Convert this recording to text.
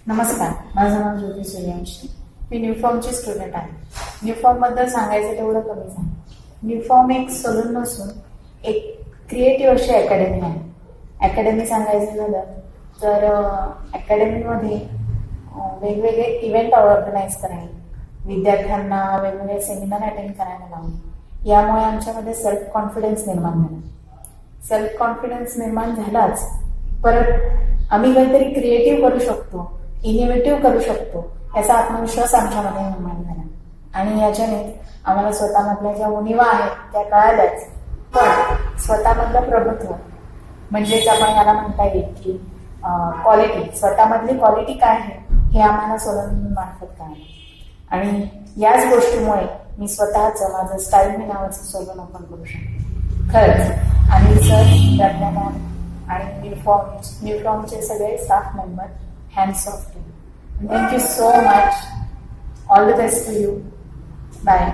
नमस्कार, माझं नाव ज्योती सूर्यवंशी. मी न्यूफॉर्मची स्टुडंट आहे. न्यूफॉर्मबद्दल सांगायचं तेवढं कमीच आहे. न्यूफॉर्म एक सलून नसून एक क्रिएटिव्ह अशी अकॅडमी आहे. अकॅडमी सांगायचं झालं तर अकॅडमीमध्ये वेगवेगळे इव्हेंट ऑर्गनाईज करणे, विद्यार्थ्यांना वेगवेगळे सेमिनार अटेंड करायला लावणे, यामुळे आमच्यामध्ये सेल्फ कॉन्फिडन्स निर्माण झाला. सेल्फ कॉन्फिडन्स निर्माण झालाच, परत आम्ही काहीतरी क्रिएटिव्ह करू शकतो, इनोव्हेटिव्ह करू शकतो, याचा आत्मविश्वास आमच्यामध्ये निर्माण झाला. आणि याच्याने आम्हाला स्वतःमधल्या ज्या उणिवा आहेत त्या कळाल्याच, पण स्वतःमधलं प्रभुत्व म्हणजेच आपण याला म्हणता येईल की क्वालिटी, स्वतःमधली क्वालिटी काय आहे हे आम्हाला सोलून मार्फत कळालं. आणि याच गोष्टीमुळे मी स्वतःचं माझं स्टाईल मी नावाचं सोलून ओपन करू शकतो. खरंच अनिल सर, रत्ना मॅम आणि न्यूफॉर्मचे सगळे staff member, hands off to. Thank you so much. All the best to you. Bye.